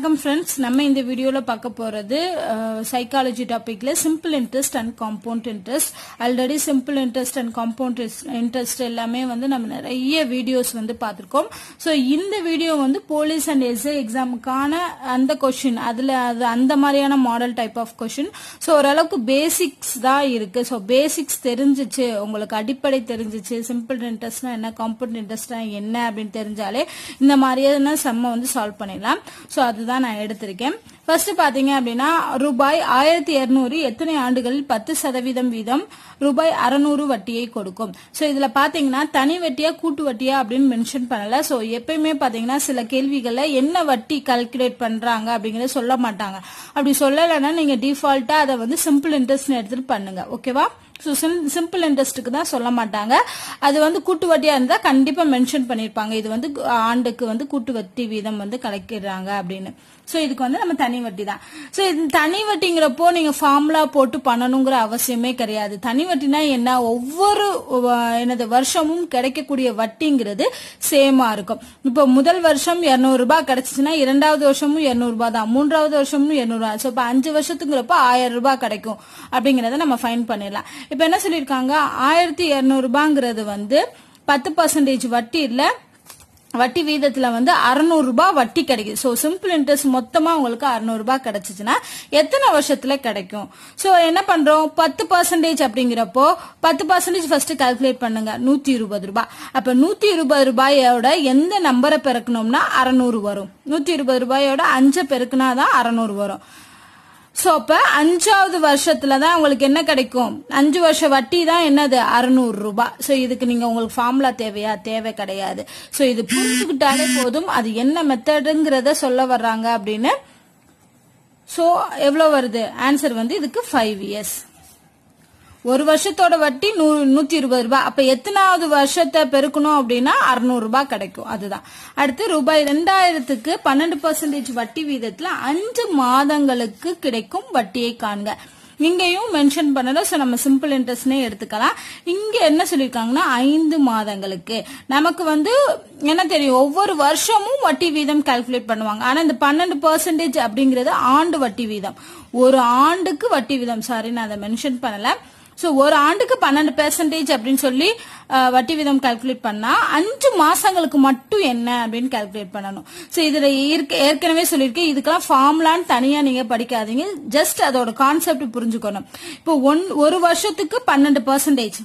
வணக்கம் ஃப்ரெண்ட்ஸ், நம்ம இந்த வீடியோல பார்க்க போறது சைக்காலஜி டாபிக்ல simple interest and compound interest. Already simple interest and compound interest எல்லாமே நம்ம நிறைய வீடியோஸ் பார்த்திருக்கோம். ஸோ இந்த வீடியோ போலீஸ் அண்ட் எஸ்ஐ எக்ஸாமுக்கான அந்த கொஸ்டின், அதுல அது அந்த மாதிரியான model type of question. So ஓரளவுக்கு பேசிக்ஸ் தான் இருக்கு. ஸோ பேசிக்ஸ் தெரிஞ்சிச்சு, உங்களுக்கு அடிப்படை தெரிஞ்சிச்சு, சிம்பிள் இன்ட்ரெஸ்ட்னா என்ன, காம்பவுண்ட் இன்ட்ரெஸ்ட்னா என்ன அப்படின்னு தெரிஞ்சாலே இந்த மாதிரியான செம்ம சால்வ் பண்ணிடலாம். சோ அதுதான் நான் எடுத்திருக்கேன். ஃபர்ஸ்ட் பாத்தீங்க அப்படின்னா, ரூபாய் 1200 எத்தனை ஆண்டுகளில் 10% வீதம் ரூபாய் 600 வட்டியை கொடுக்கும். சோ இதுல பாத்தீங்கன்னா தனி வட்டியா கூட்டு வட்டியா அப்படின்னு மென்ஷன் பண்ணல. சோ எப்பயுமே பாத்தீங்கன்னா சில கேள்விகள்ல என்ன வட்டி கால்குலேட் பண்றாங்க அப்படிங்கறத சொல்ல மாட்டாங்க. அப்படி சொல்லலைன்னா நீங்க டிஃபால்ட்டா அதை சிம்பிள் இன்ட்ரெஸ்ட் எடுத்துட்டு பண்ணுங்க. ஓகேவா? ஸோ சிம்பிள் இன்ட்ரெஸ்ட்டுக்கு தான் சொல்ல மாட்டாங்க. அது கூட்டு வட்டியா இருந்தா கண்டிப்பா மென்ஷன் பண்ணிருப்பாங்க, இது ஆண்டுக்கு கூட்டு வட்டி வீதம் கணக்கிடுறாங்க அப்படின்னு. ஸோ இதுக்கு நம்ம தனி வட்டி தான். ஸோ இது தனி வட்டிங்கிறப்போ நீங்க ஃபார்முலா போட்டு பண்ணணுங்கிற அவசியமே கிடையாது. தனி வட்டினா என்ன, ஒவ்வொரு வருஷமும் கிடைக்கக்கூடிய வட்டிங்கிறது சேமா இருக்கும். இப்போ முதல் வருஷம் 200 ரூபாய் கிடைச்சிச்சுன்னா இரண்டாவது வருஷமும் 200 ரூபாய் தான், மூன்றாவது வருஷமும் 200 ரூபாய். ஸோ இப்போ 5 வருஷத்துங்கிறப்ப 1000 ரூபாய் கிடைக்கும் அப்படிங்கறத நம்ம ஃபைன் பண்ணிடலாம். இப்ப என்ன சொல்லிருக்காங்க, 1200 ரூபாங்கிறது 10% வட்டி இல்ல, வட்டி வீதத்துல 600 ரூபாய் வட்டி கிடைக்குது. சோ சிம்பிள் இன்ட்ரெஸ்ட் மொத்தமா உங்களுக்கு 600 ரூபாய் கிடைச்சிச்சுன்னா எத்தனை வருஷத்துல கிடைக்கும்? சோ என்ன பண்றோம், 10% அப்படிங்கிறப்போ 10% ஃபர்ஸ்ட் கால்குலேட் பண்ணுங்க, 120 ரூபாய். அப்ப 120 ரூபாயோட எந்த நம்பரை பெருக்கணும்னா 600 வரும். 120 ரூபாயோட 5 பெருக்குனாதான் 600 வரும். சோ அப்ப 5வது வருஷத்துலதான் உங்களுக்கு என்ன கிடைக்கும், 5 வருஷ வட்டி தான் என்னது, 600 ரூபாய். சோ இதுக்கு நீங்க உங்களுக்கு ஃபார்முலா தேவையா, தேவை கிடையாது. சோ இது புரிஞ்சுக்கிட்டாலே போதும் அது என்ன மெத்தடுங்கிறத சொல்ல வர்றாங்க அப்படின்னு. சோ எவ்வளவு வருது ஆன்சர், இதுக்கு 5 இயர்ஸ். ஒரு வருஷத்தோட வட்டி 120 ரூபாய். அப்ப எத்தனாவது வருஷத்தை பெருக்கணும் அப்படின்னா 600 ரூபாய் கிடைக்கும். அதுதான். அடுத்து ரூபாய் 2000க்கு 12% வட்டி வீதத்துல 5 மாதங்களுக்கு கிடைக்கும் வட்டியை காண்க. இங்கேயும் மென்ஷன் பண்ணல. சோ நம்ம சிம்பிள் இன்ட்ரெஸ்ட்னே எடுத்துக்கலாம். இங்க என்ன சொல்லிருக்காங்கன்னா 5 மாதங்களுக்கு. நமக்கு என்ன தெரியும், ஒவ்வொரு வருஷமும் வட்டி வீதம் கால்குலேட் பண்ணுவாங்க. ஆனா இந்த 12% அப்படிங்கறது ஆண்டு வட்டி வீதம், ஒரு ஆண்டுக்கு வட்டி வீதம். சாரி, நான் அதை மென்ஷன் பண்ணல. சோ ஒரு ஆண்டுக்கு 12% அப்படின்னு சொல்லி வட்டி வீதம் கால்குலேட் பண்ணா 5 மாசங்களுக்கு மட்டும் என்ன அப்படின்னு கால்குலேட் பண்ணணும். சோ இதுல ஏற்கனவே சொல்லியிருக்கேன், இதுக்கெல்லாம் ஃபார்முலான்னு தனியா நீங்க படிக்காதீங்க, ஜஸ்ட் அதோட கான்செப்ட் புரிஞ்சுக்கணும். இப்போ ஒரு வருஷத்துக்கு 12%,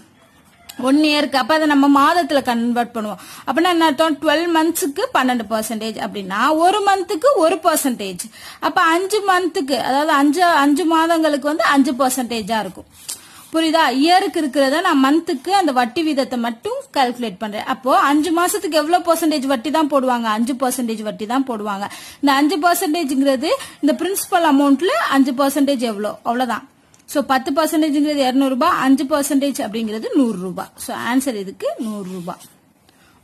1 இயருக்கு. அப்ப அதை நம்ம மாதத்துல கன்வெர்ட் பண்ணுவோம். அப்படின்னா என்ன அர்த்தம், 12 மந்த்ஸுக்கு 12% அப்படின்னா ஒரு மந்த்துக்கு 1%. அப்ப 5 மந்த்துக்கு, அதாவது 5 மாதங்களுக்கு 5% இருக்கும். புரியுதா? இயருக்கு இருக்கிறத நான் மந்த்துக்கு அந்த வட்டி வீதத்தை மட்டும் கால்குலேட் பண்றேன். அப்போ 5 மாசத்துக்கு எவ்வளவு பெர்சன்டேஜ் வட்டி தான் போடுவாங்க, 5% வட்டி தான் போடுவாங்க. இந்த 5%ங்கிறது இந்த பிரின்சிபல் அமௌண்ட்ல 5% எவ்வளோ, அவ்வளவுதான். சோ 10%ங்கிறது 200 ரூபாய், 5% அப்படிங்கிறது 100 ரூபாய். சோ ஆன்சர் இதுக்கு 100 ரூபாய்.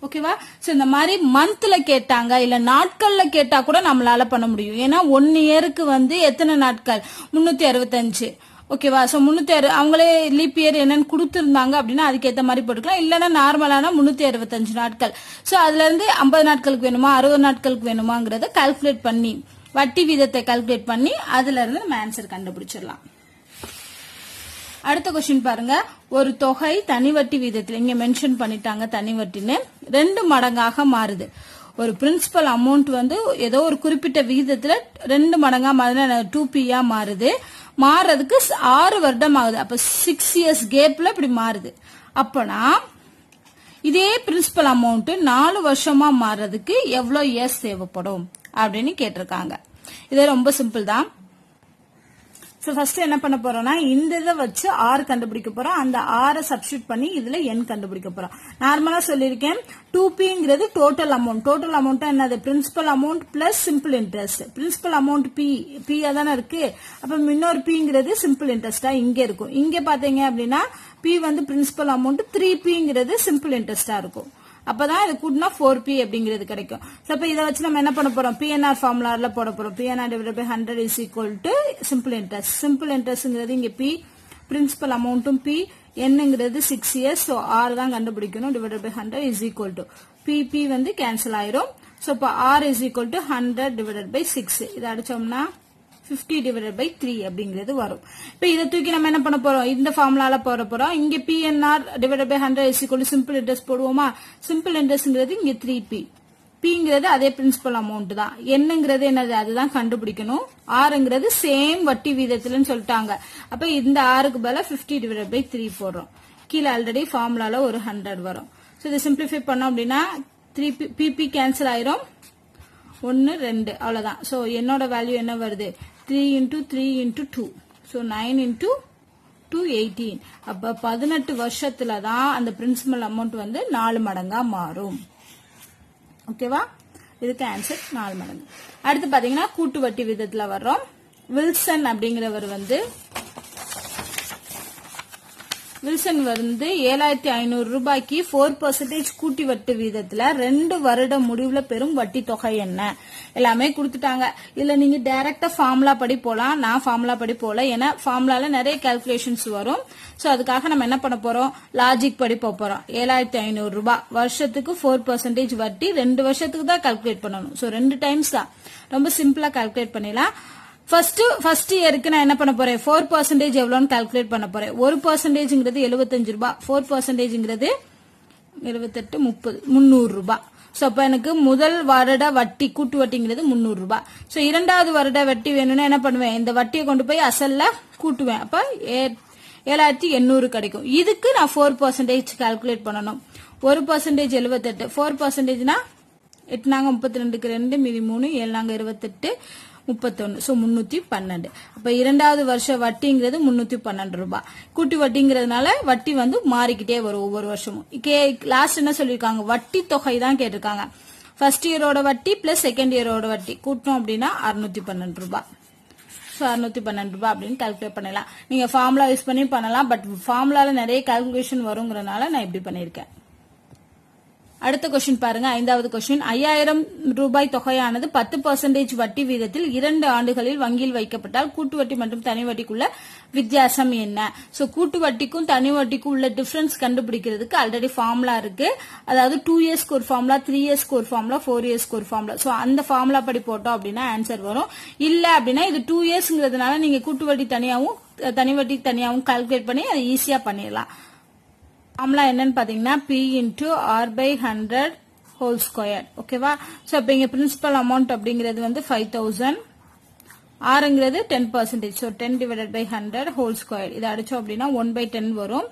ஓகேவா? சோ இந்த மாதிரி மந்த்ல கேட்டாங்க இல்ல நாட்கள்ல கேட்டா கூட நம்மளால பண்ண முடியும். ஏன்னா 1 இயருக்கு எத்தனை நாட்கள், 365. ஓகேவா? சோ 360 அவங்களே லீப் இயர் என்னன்னு கொடுத்திருந்தாங்க அப்படின்னா அதுக்கேற்ற மாதிரி போட்டுக்கலாம். இல்லைன்னா நார்மலான 365 நாட்கள். சோ அதுல இருந்து 50 நாட்களுக்கு வேணுமா, 60 நாட்களுக்கு வேணுமாங்கிறத கால்குலேட் பண்ணி, வட்டி வீதத்தை கால்குலேட் பண்ணி அதுல இருந்து நம்ம ஆன்சர் கண்டுபிடிச்சிடலாம். அடுத்த கொஸ்டின் பாருங்க, ஒரு தொகை தனி வட்டி வீதத்தில், இங்க மென்ஷன் பண்ணிட்டாங்க தனி வட்டின்னு, 2 மடங்காக மாறுது. ஒரு பிரின்சிபல் அமௌண்ட் ஏதோ ஒரு குறிப்பிட்ட விகிதத்துல 2 மடங்கா மாறுது, 2P மாறுது. மாறதுக்கு 6 வருடம் ஆகுது. அப்ப 6 இயர்ஸ் கேப்ல இப்படி மாறுது. அப்பனா இதே பிரின்சிபல் அமௌண்ட் 4 வருஷமா மாறதுக்கு எவ்வளவு இயர்ஸ் தேவைப்படும் அப்படின்னு கேட்டிருக்காங்க. இது ரொம்ப சிம்பிள் தான். சோ ஃபர்ஸ்ட் என்ன பண்ண போறோம்னா, இந்த இதை வச்சு R கண்டுபிடிக்க போறோம். அந்த R சப்ஸ்டிட்யூட் பண்ணி இதுல N கண்டுபிடிக்க போறோம். நார்மலா சொல்லியிருக்கேன், 2Pங்கிறது டோட்டல் அமௌண்ட். டோட்டல் அமௌண்ட் என்னது, principal amount plus simple interest. Principal amount P தானே இருக்கு. அப்ப இன்னொரு Pங்கிறது சிம்பிள் இன்ட்ரெஸ்டா இங்க இருக்கும். இங்க பாத்தீங்க அப்படின்னா P பிரின்சிபல் அமௌண்ட், 3Pங்கிறது சிம்பிள் இன்ட்ரெஸ்டா இருக்கும். அப்பதான் இது கூட்டினா 4P அப்படிங்கிறது கிடைக்கும். அப்ப இதை வச்சு நம்ம என்ன பண்ண போறோம், PNR ஃபார்முலால போட போறோம். PNR divided by 100 is equal to simple interest. Simple interestங்கிறது இங்க P, பிரின்சிபல் அமௌண்ட்டும் P, Nங்கிறது 6 years. So R தான் கண்டுபிடிக்கணும். divided by 100 is equal to PP cancel ஆயிரும். So இப்போ R is equal to 100 divided by 6. இதை அடிச்சோம்னா 50 divided by 3 அப்படிங்கிறது வரும். இப்போ இதை தூக்கி நம்ம என்ன பண்ண போறோம், இந்த ஃபார்முலால போறோம். இங்க PNR divided by 100 is equal to simple interest போடுவோமா. சிம்பிள் இன்ட்ரெஸ்ட்ங்கிறது இங்க 3P. Pங்கிறது அதே பிரின்சிபல் அமௌண்ட் தான். என்னங்கிறது என்னது, அதுதான் கண்டுபிடிக்கணும். Rங்கிறது சேம் வட்டி வீதத்தில்னு சொல்லிட்டாங்க. அப்ப இந்த Rக்கு பதிலா 50 divided by 3 போடுறோம். கீழே ஆல்ரெடி ஃபார்முலால ஒரு 100 வரும். சோ இதை சிம்பிளிஃபை பண்ணோம் அப்படின்னா 3PP கேன்சல் ஆயிரும். 1 2 அவ்வளவுதான். சோ என்னோட வேல்யூ என்ன வருது, 3 into 3 into 2. So 9 into 2 18. அப்ப 18 வருஷத்துல தான் அந்த பிரின்சிபல் அமௌண்ட் வந்து 4 மடங்கா மாறும். ஓகேவா, இதுக்கு ஆன்சர் 4 மடங்கு. அடுத்து பாத்தீங்கன்னா கூட்டு வட்டி விதத்துல வர்றோம். வில்சன் அப்படிங்கிறவர் வந்து 7500 ரூபாய்க்கு 4% கூட்டி வட்டி வீதத்துல 2 வருட முடிவுல பெரும் வட்டி தொகை என்ன, எல்லாமே கொடுத்துட்டாங்க. இதுல நீங்க டைரக்டா ஃபார்முலா படி போலாம். நான் ஃபார்முலா படி போல, ஏன்னா ஃபார்முலால நிறைய கால்குலேஷன்ஸ் வரும். சோ அதுக்காக நம்ம என்ன பண்ண போறோம், லாஜிக் படி போறோம். 7500 ரூபாய் வருஷத்துக்கு 4% வட்டி 2 வருஷத்துக்கு தான் கால்குலேட் பண்ணணும். சோ 2 டைம்ஸ் தான், ரொம்ப சிம்பிளா கால்குலேட் பண்ணிடலாம். ஃபர்ஸ்ட் இயருக்கு நான் என்ன பண்ண போறேன், 4% எவ்வளவுன்னு கால்குலேட் பண்ண போறேன். 1%ங்கிறது 75 ரூபாய், 4%ங்கிறது 28 30 300 ரூபாய். சோ அப்ப எனக்கு முதல் வருட வட்டி கூட்டு வட்டிங்கிறது 300 ரூபாய். சோ இரண்டாவது வருட வட்டி வேணும்னா என்ன பண்ணுவேன், இந்த வட்டியை கொண்டு போய் அசல்ல கூட்டுவேன். அப்ப 7800 கிடைக்கும். இதுக்கு நான் 4% கால்குலேட் பண்ணணும். 1% 78, 4%னா 8 நாங்க 32க்கு 2 மீதி 3 7 நாங்க 28 31. சோ 312. அப்ப இரண்டாவது வருஷ வட்டிங்கிறது 312 ரூபாய். கூட்டு வட்டிங்கிறதுனால வட்டி வந்து மாறிக்கிட்டே வரும் ஒவ்வொரு வருஷமும். லாஸ்ட் என்ன சொல்லிருக்காங்க, வட்டி தொகை தான் கேட்டிருக்காங்க. ஃபர்ஸ்ட் இயரோட வட்டி பிளஸ் செகண்ட் இயரோட வட்டி கூட்டணும் அப்படின்னா 612 ரூபாய். சோ 612 ரூபாய் அப்படின்னு கால்குலேட் பண்ணலாம். நீங்க ஃபார்முலா யூஸ் பண்ணி பண்ணலாம். பட் ஃபார்முலால நிறைய கால்குலேஷன் வருங்கிறதுனால நான் இப்படி பண்ணிருக்கேன். அடுத்த கொஸ்டின் பாருங்க, 5வது கொஸ்டின். 5000 ரூபாய் தொகையானது 10% வட்டி வீதத்தில் 2 ஆண்டுகளில் வங்கியில் வைக்கப்பட்டால் கூட்டு வட்டி மற்றும் தனி வட்டிக்குள்ள வித்தியாசம் என்ன? சோ கூட்டு வட்டிக்கும் தனி வட்டிக்கும் உள்ள டிஃபரன்ஸ் கண்டுபிடிக்கிறதுக்கு ஆல்ரெடி ஃபார்முலா இருக்கு. அதாவது 2 இயர்ஸ்க்கு ஒரு ஃபார்முலா, 3 இயர்ஸ்க்கு ஒரு ஃபார்முலா, 4 இயர்ஸ்க்கு ஒரு ஃபார்முலா. சோ அந்த ஃபார்முலா படி போட்டோம் அப்படின்னா ஆன்சர் வரும். இல்ல அப்படின்னா இது 2 இயர்ஸ்ங்கிறதுனால நீங்க கூட்டு வட்டி தனியாவும் தனி வட்டி தனியாவும் கால்குலேட் பண்ணி அதை ஈஸியா பண்ணிடலாம். ஃபார்முலா என்னன்னு பாத்தீங்கன்னா P into R by 100 whole square. ஓகேவா, சோ இப்ப இங்க பிரின்சிபல் அமௌண்ட் அப்படிங்கிறது வந்து 5000, Rங்கிறது 10%. So 10 divided by 100 whole square. இதை அடிச்சோம் அப்படின்னா 1/10 வரும்.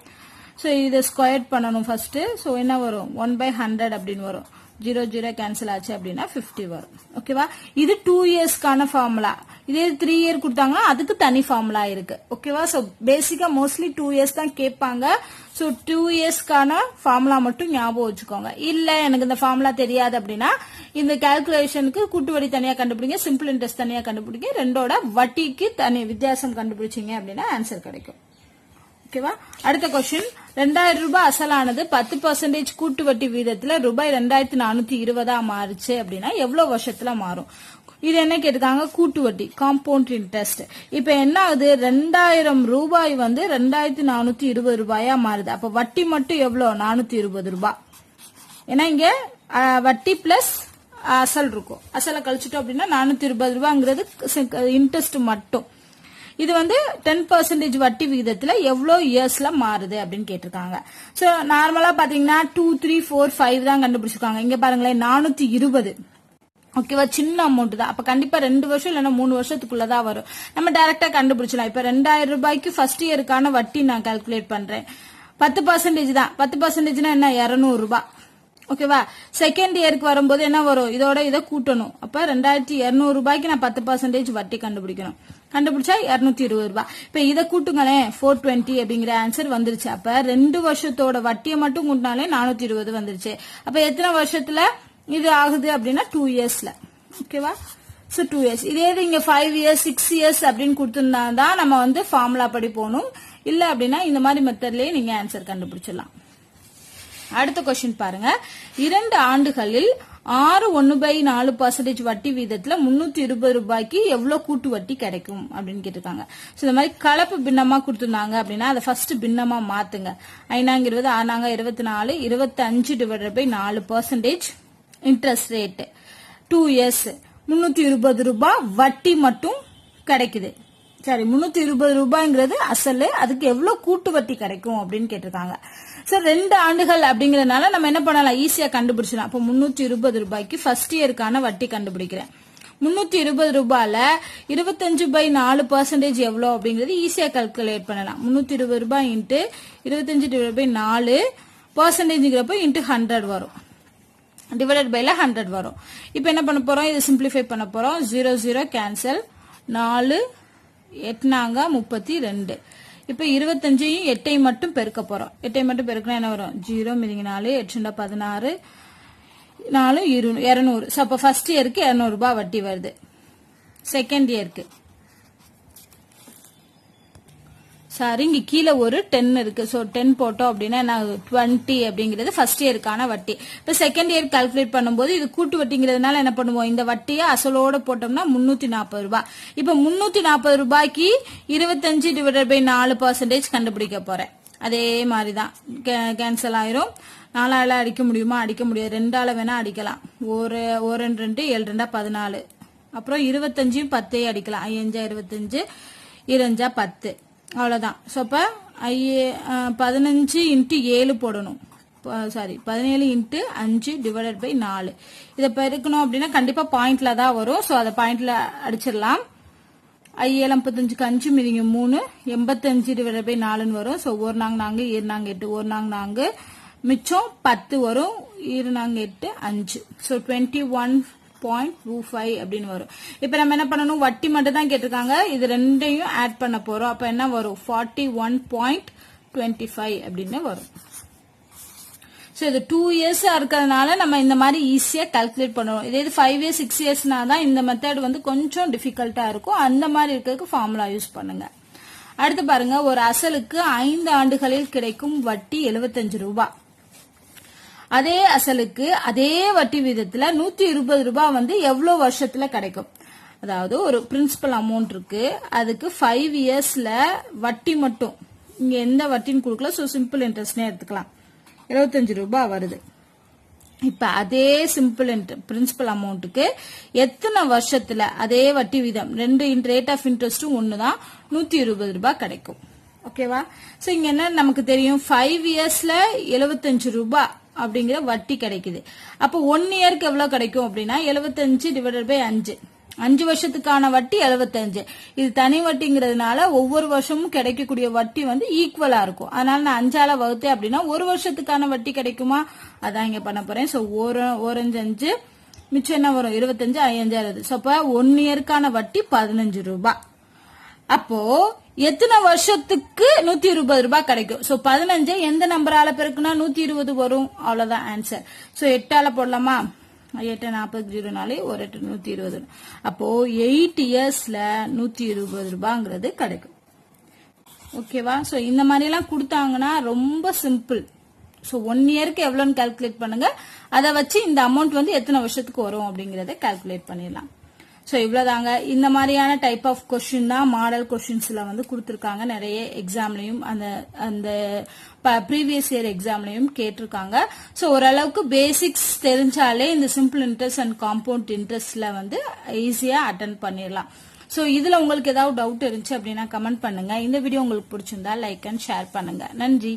சோ இதை ஸ்கொயர் பண்ணணும் ஃபர்ஸ்ட். சோ என்ன வரும், 1/100 அப்படின்னு வரும். 0 0 கேன்சல் ஆச்சு அப்படின்னா 50 வரும். ஓகேவா, இது 2 இயர்ஸ்க்கான ஃபார்முலா. இதே 3 இயர் கொடுத்தாங்கன்னா அதுக்கு தனி ஃபார்முலா இருக்கு. ஓகேவா, சோ பேசிக்கா மோஸ்ட்லி 2 இயர்ஸ் தான் கேட்பாங்க. சோ 2 இயர்ஸ்க்கான ஃபார்முலா மட்டும் ஞாபகம் வச்சுக்கோங்க. இல்ல எனக்கு இந்த ஃபார்முலா தெரியாது அப்படின்னா இந்த கால்குலேஷனுக்கு கூட்டு வட்டி தனியா கண்டுபிடிங்க, சிம்பிள் இன்ட்ரெஸ்ட் தனியா கண்டுபிடிங்க, ரெண்டோட வட்டிக்கு தனி வித்தியாசம் கண்டுபிடிச்சிங்க அப்படின்னா ஆன்சர் கிடைக்கும். ஓகேவா, அடுத்த கொஸ்டின். 2000 ரூபாய் அசலானது 10% கூட்டு வட்டி வீதத்துல ரூபாய் 2420 மாறுச்சு அப்படின்னா எவ்வளவு வருஷத்துல மாறும்? இது என்ன கேட்டிருக்காங்க, கூட்டு வட்டி காம்பவுண்ட் இன்ட்ரெஸ்ட். இப்ப என்ன ஆகுது, 2000 ரூபாய் வந்து 2420 ரூபாயா மாறுது. அப்ப வட்டி மட்டும் எவ்வளவு, 420 ரூபாய். ஏன்னா இங்க வட்டி பிளஸ் அசல் இருக்கும். அசலை கழிச்சிட்டோம் அப்படின்னா 420 ரூபாங்கிறது இன்ட்ரெஸ்ட் மட்டும். இது வந்து 10% வட்டி விகிதத்துல எவ்வளவு இயர்ஸ்ல மாறுது அப்படின்னு கேட்டிருக்காங்க. சோ நார்மலா பாத்தீங்கன்னா 2 3 4 5 தான் கண்டுபிடிச்சிருக்காங்க. இங்க பாருங்களேன் 420. ஓகேவா, சின்ன அமௌண்ட் தான். அப்ப கண்டிப்பா 2 வருஷம் இல்லைன்னா 3 வருஷத்துக்குள்ளதான் வரும். நம்ம டைரக்டா கண்டுபிடிச்சலாம். இப்ப 2000 ரூபாய்க்கு ஃபர்ஸ்ட் இயருக்கான வட்டி நான் கால்குலேட் பண்றேன். 10% தான். 10%னா என்ன, 200 ரூபாய். ஓகேவா, செகண்ட் இயருக்கு வரும்போது என்ன வரும், இதோட இதை கூட்டணும். அப்ப 2200 ரூபாய்க்கு நான் 10% வட்டி கண்டுபிடிக்கணும். கண்டுபிடிச்சா 220 ரூபாய். இப்ப இதை கூட்டுங்களேன், 420 அப்படிங்கிற ஆன்சர் வந்துருச்சு. அப்ப 2 வருஷத்தோட வட்டியை மட்டும் கூட்டினாலே 420 வந்துருச்சு. அப்ப எத்தனை வருஷத்துல இது ஆகுது அப்படின்னா 2 இயர்ஸ்ல. ஓகேவா, சோ 2 இயர்ஸ். இதே இங்க 5 இயர்ஸ் 6 இயர்ஸ் அப்படின்னு கொடுத்திருந்தா தான் நம்ம வந்து ஃபார்முலா படி போகணும். இல்ல அப்படின்னா இந்த மாதிரி மெத்தட்லயே நீங்க ஆன்சர் கண்டுபிடிச்சிடலாம். அடுத்த கொஸ்டின் பாருங்க, 2 ஆண்டுகளில் 6.1/4% வட்டி வீதத்துல 320 ரூபாய்க்கு எவ்வளவு கூட்டு வட்டி கிடைக்கும் அப்படின்னு கேட்டிருக்காங்க. இந்த மாதிரி கலப்பு பின்னமா கொடுத்திருந்தாங்க அப்படின்னா அதை ஃபர்ஸ்ட் பின்னமா மாத்துங்க. 5 20 6 24 25 divided by 4% interest rate. 2 years 320 ரூபாய் வட்டி மட்டும் கிடைக்குது. சரி, 320 ரூபாய்ங்கிறது அசல், அதுக்கு எவ்வளவு கூட்டு வட்டி கிடைக்கும் அப்படின்னு கேட்டிருக்காங்க. சார் 2 ஆண்டுகள் அப்படிங்கறதுனால நம்ம என்ன பண்ணலாம், ஈஸியா கண்டுபிடிச்சலாம். அப்போ 320 ரூபாய்க்கு ஃபர்ஸ்ட் இயருக்கான வட்டி கண்டுபிடிக்கிறேன். 320 ரூபாயில 25/4% எவ்வளோ அப்படிங்கிறது ஈஸியா கால்குலேட் பண்ணலாம். 320 ரூபாய் இன்ட்டு 25/4% இன்ட்டு 100 வரும், டிவைடட் பைல 100 வரும். இப்போ என்ன பண்ண போறோம், இதை சிம்பிளிஃபை பண்ண போறோம். 0 0 கேன்சல், 4 8 32. இப்போ 25ஐயும் 8ஐயும் மட்டும் பெருக்க போறோம். 8ஐ மட்டும் பெருக்கினா என்ன வரும், 0 மீதிங்க 4 8 16 4 200. ஸோ அப்போ ஃபர்ஸ்ட் இயருக்கு 200 ரூபாய் வட்டி வருது. செகண்ட் இயருக்கு சாரி, இங்க கீழே ஒரு 10 இருக்கு. ஸோ 10 போட்டோம் அப்படின்னா என்ன 20 அப்படிங்கிறது ஃபர்ஸ்ட் இயருக்கான வட்டி. இப்போ செகண்ட் இயர் கால்குலேட் பண்ணும்போது இது கூட்டு வட்டிங்கிறதுனால என்ன பண்ணுவோம், இந்த வட்டியை அசலோட போட்டோம்னா 340 ரூபாய். இப்போ 340 ரூபாய்க்கு 25/4% கண்டுபிடிக்க போறேன். அதே மாதிரிதான் கேன்சல் ஆயிரும். 4ஆல அடிக்க முடியுமா, அடிக்க முடியாது. 2ஆல வேணா அடிக்கலாம். 1 2 7 2 14. அப்புறம் 25 10 அடிக்கலாம். 5 25 2 10. அவ்வளவுதான். ஸோ அப்ப 15 இன்ட்டு 7 போடணும். Sorry 17 into 5 divided by 4. இதை பெருக்கணும் அப்படின்னா கண்டிப்பா பாயிண்ட்ல தான் வரும். ஸோ அதை பாயிண்ட்ல அடிச்சிடலாம். 7 55 5 மீதிங்க 3 85 டிவைடட் பை 4 வரும். ஸோ 1 4 7 8 1 4 மிச்சம் 10 வரும். 2 8 5. ஸோ 21.25 அப்படின்னு வரும். இப்ப நம்ம என்ன பண்ணணும், வட்டி மட்டும் தான் கேட்டிருக்காங்க, இது ரெண்டையும் ஆட் பண்ண போறோம். அப்ப என்ன வரும், 41.25 அப்படின்னு வரும். ஸோ இது 2 இயர்ஸ் இருக்கிறதுனால நம்ம இந்த மாதிரி ஈஸியா கால்குலேட் பண்ணுவோம். இதே 5 இயர்ஸ் 6 இயர்ஸ்னா தான் இந்த மெத்தட் வந்து கொஞ்சம் டிஃபிகல்ட்டா இருக்கும். அந்த மாதிரி இருக்கிறதுக்கு ஃபார்முலா யூஸ் பண்ணுங்க. அடுத்து பாருங்க, ஒரு அசலுக்கு 5 ஆண்டுகளில் கிடைக்கும் வட்டி 75 ரூபாய். அதே அசலுக்கு அதே வட்டி வீதத்துல 120 ரூபாய் வந்து எவ்வளவு வருஷத்துல கிடைக்கும். அதாவது ஒரு பிரின்சிபல் அமௌண்ட் இருக்கு, அதுக்கு 5 இயர்ஸ்ல வட்டி மட்டும், இங்க எந்த வட்டின்னு கொடுக்கல, சோ சிம்பிள் இன்ட்ரெஸ்ட்னே எடுத்துக்கலாம். 75 ரூபாய் வருது. இப்ப அதே சிம்பிள் பிரின்சிபல் அமௌண்ட்டுக்கு எத்தனை வருஷத்துல அதே வட்டி வீதம், 2 ரேட் ஆஃப் இன்ட்ரெஸ்டும் ஒண்ணுதான், 120 ரூபாய் கிடைக்கும். ஓகேவா. சோ இங்க என்ன நமக்கு தெரியும், 5 இயர்ஸ்ல 75 ரூபாய் அப்படிங்கிற வட்டி கிடைக்குது. அப்போ 1 இயருக்கு எவ்வளவு கிடைக்கும் அப்படின்னா 75 டிவைடட் பை 5. 5 வருஷத்துக்கான வட்டி 75. இது தனி வட்டிங்கிறதுனால ஒவ்வொரு வருஷமும் கிடைக்கக்கூடிய வட்டி வந்து ஈக்குவலா இருக்கும். அதனால நான் 5ஆல வகுத்தேன் அப்படின்னா ஒரு வருஷத்துக்கான வட்டி கிடைக்குமா, அதான் இங்க பண்ண போறேன். சோ 1 5 மிச்சம் என்ன வரும், 25 5 60. சோ அப்ப 1 இயருக்கான வட்டி 15 ரூபாய். அப்போ எத்தனை வருஷத்துக்கு 120 ரூபாய் கிடைக்கும். சோ 15 எந்த நம்பரால பெருக்குனா 120 வரும். அவ்வளவுதான் ஆன்சர். சோ 8ஆல போடலாமா, 8 40 4 1 8 120. அப்போ 8 இயர்ஸ்ல 120 ரூபாங்கிறது கிடைக்கும். ஓகேவா. சோ இந்த மாதிரி எல்லாம் கொடுத்தாங்கன்னா ரொம்ப சிம்பிள். சோ 1 இயருக்கு எவ்வளவுன்னு கால்குலேட் பண்ணுங்க, அதை வச்சு இந்த அமௌண்ட் வந்து எத்தனை வருஷத்துக்கு வரும் அப்படிங்கறத கால்குலேட் பண்ணிடலாம். சோ இவ்வளவுதாங்க. இந்த மாதிரியான டைப் ஆஃப் கொஸ்டின் தான் மாடல் கொஸ்டின்ஸ்ல வந்து கொடுத்திருக்காங்க. நிறைய எக்ஸாம்லயும் அந்த ப்ரீவியஸ் இயர் எக்ஸாம்லயும் கேட்டிருக்காங்க. சோ ஓரளவுக்கு பேசிக்ஸ் தெரிஞ்சாலே இந்த சிம்பிள் இன்ட்ரெஸ்ட் அண்ட் காம்பவுண்ட் இன்ட்ரெஸ்ட்ல வந்து ஈஸியா அட்டென்ட் பண்ணிடலாம். சோ இதுல உங்களுக்கு ஏதாவது டவுட் இருந்துச்சு அப்படின்னா கமெண்ட் பண்ணுங்க. இந்த வீடியோ உங்களுக்கு பிடிச்சிருந்தா லைக் அண்ட் ஷேர் பண்ணுங்க. நன்றி.